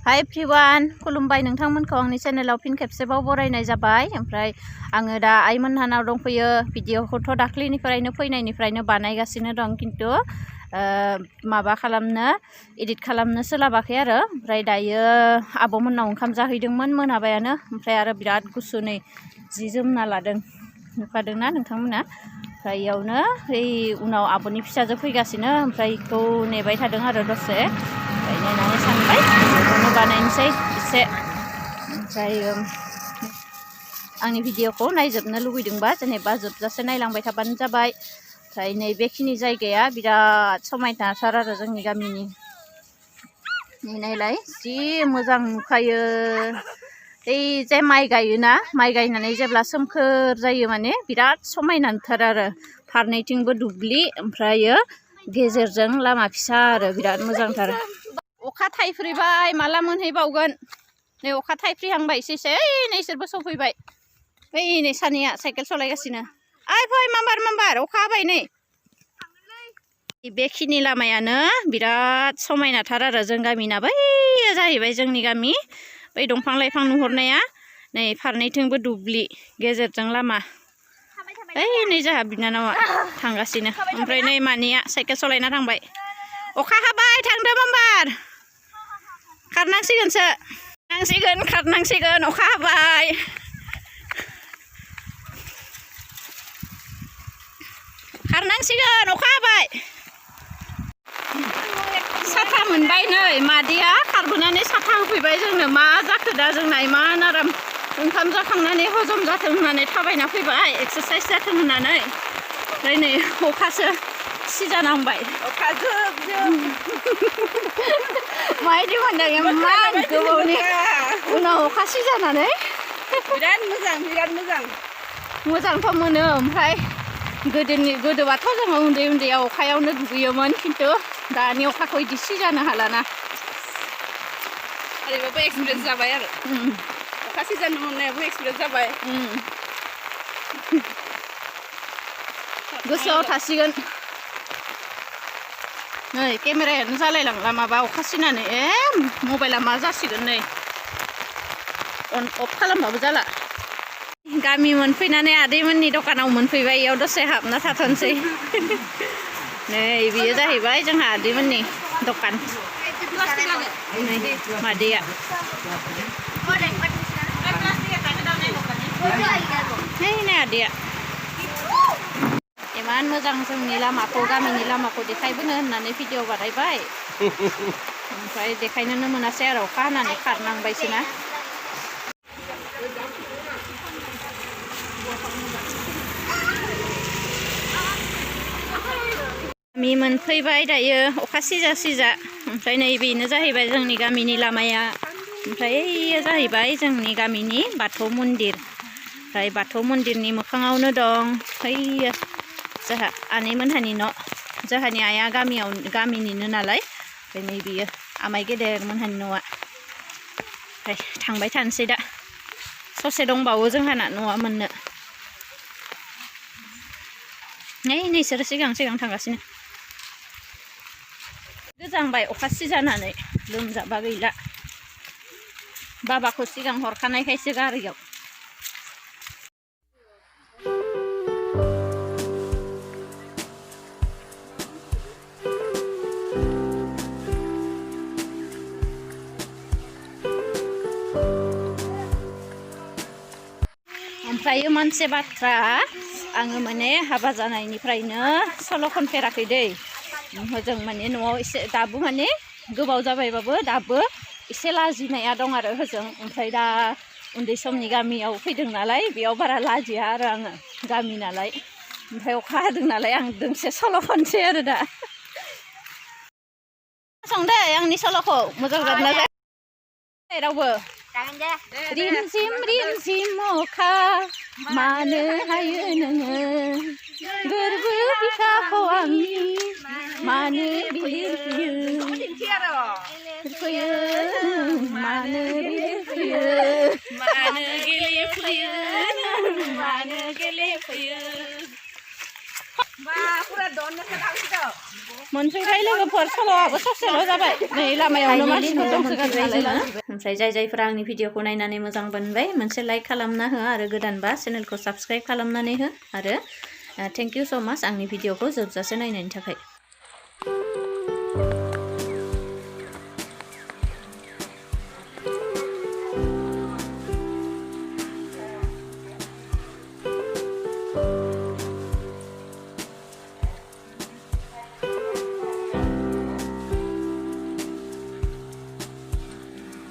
हाय एभ्रिवान खुलुमबाय नोंथांमोनखौ आंनि चेनेलाव फिन खेबसेबाव बरायनाय जाबाय। ओमफ्राय आङो दा आइमोनहानाव दंफैयो। भिडिअखौथ' दाख्लैनिफ्रायनो फैनायनिफ्रायनो बानायगासिनो दं, खिन्थु माबा खालामनो एडिट खालामनो सोलाबाखै आरो। ओमफ्राय दायो आब'मोननाव ओंखाम जाहैदोंमोन, मोनाबायानो। ओमफ्राय आरो बिराद गुसु नै जि जोमना लादों, नुखादोंना नोंथांमोना। ओमफ्राय इयावनो ओइ उनाव आब'नि फिसाजो फैगासिनो, ओमफ्राय इखौ नेबाय थादों आरो दसे। ओमफ्राय नायनानै सानबाय बेखौनो बानायनोसै एसे। ओमफ्राय आंनि भिडिअखौ नायजोबनो लुगैदोंबा जेनेबा जोबजासे नायलांबाय थाबानो जाबाय। ओमफ्राय नैबेखिनि जायगाया बिराद समायनाथार आरो जोंनि गामिनि। नायलाय जि मोजां नुखायो। ओइ जे माइ गायोना, माइ गायनानै जेब्ला सोमखोर जायो माने बिराद समायना नुथारो आरो। फारनैथिंबो दुब्लि, ओमफ्रायो गेजेरजों लामा फिसा आरो बिराद मोजांथार। अखा थाइफ्रिबाय, माला मोनहैबावगोन। नै अखा थाइफ्रिहांबाय एसे ओइ नैसोरबो सफैबाय। बै नै सानैया साइकेल सालायगासिनो। ओइ फै माबार अखा हाबाय नै। बेखिनि लामायानो बिराद समायनाथार आरो जों गामिना। बै जाहैबाय जोंनि गामि। बै दंफां लाइफां नुहुरनाया नै फारनैथिंबो दुब्लि, गेजेरजों लामा। ओइ नै जोंहा बिनानावा थांगासिनो। ओमफ्राय नै मानिया साइकेल सालायना थांबाय। अखा हाबाय थांदो माबार। खारनांसिगोन अखा हाबाय। खारनांसिगोन अखा हाबाय। साथा मोनबाय नै मादैया खारबोनानै साथा होफैबाय जोंनो। मा जाखो दा जोंना इमान आराम ओंखाम जाखांनानै हजम जाथों होननानै थाबायना फैबाय, एक्सारसाइस जाथों होननानै। ओमफ्राय नै अखासो सिजानांबाय। अखा जोब माबायदि मोनदों इमान गोबावनि उनाव अखा सिजानानै? बिराद मोजां मोजांथ' मोनो। ओमफ्राय गोदोबाथ' जोङो उन्दैयाव अखायावनो दुगैयोमोन, खिन्थु दानि अखाखौ इदि सिजानो हालाना। ओरैबाबो एक्सपिरियेन्स जाबाय आरो अखा सिजानो मोननायाबो एक्सपिरियेन्स जाबाय। गोसोआव थासिगोन। नै केमेरायानो जालायलांला माबा अखा सिनानै। मबाइला मा जासिगोन नै अन अफ खालामबाबो जाला। गामि मोनफैनानै आदैमोननि दखानाव मोनफैबाय, इयाव दसे हाबना थाथ'नोसै। नै बेयो जाहैबाय जोंहा आदैमोननि दखान। नै मादैया नै आदैया इमान मोजां जोंनि लामाखौ, गामिनि लामाखौ देखायबोनो होननानै भिडिअ बानायबाय। ओमफ्राय देखायनोनो मोनासै आरो अखा हानानै खारनांबायसोना। गामि मोनफैबाय दायो अखा सिजा। ओमफ्राय नै बेनो जाहैबाय जोंनि गामिनि लामाया। ओमफ्राय इयो जाहैबाय जोंनि गामिनि बाथौ मन्दिर। ओमफ्राय बाथौ मन्दिरनि मोखाङावनो दं ओइयो जोंहा आनैमोनहानि न'। जोंहानि आइया गामिनिनो नालाय। ओमफ्राय नै बेयो आमाइ गेदेरमोनहानि न'आ। ओमफ्राय थांबाय थानोसै दा, ससे दंबावो जोंहाना न'आ मोननो। नैसोरो सिगां थांगासिनो। गोजांबाय अखा सिजानानै, लोमजाबा गैला। बाबाखौ सिगां हरखानायखायसो गारियाव। ओमफ्राय मोनसे बाथ्रा, आङो माने हाबा जानायनिफ्रायनो सल' खनफेराखै दै। जों माने न'आव एसे दाबो माने गोबाव जाबायबाबो दाबो एसे लाजिनाया दं आरो होजों। ओमफ्राय दा उन्दै समनि गामियाव फैदों नालाय, बेयाव बारा लाजिया आरो आङो, गामि नालाय। ओमफ्राय अखा हादों नालाय आं दोंसे सल' खनसै आरो दा। खोनासंदे आंनि सल'खौ, मोजां जादोंना जायाखै रावबो? रिमझिम अखा मानो हायो नोङो, गोरबो बिखाखौ आंनि मानो बिलिरफैयो, मानो गेलेफैयो। मोनफैबाय लोगोफोर सल'आबो ससेल' जाबाय नै लामायावनो मानसिफोर दंसोगारो ओमफ्राय जायफोरा आंनि भिडिअखौ नायनानै मोजां मोनबाय मोनसे लाइक खालामना हो आरो गोदानबा चेनेलखौ साबस्क्राइब खालामनानै हो आरो थेंक इउ स' माच आंनि भिडिअखौ जोबजासे नायनायनि थाखाय।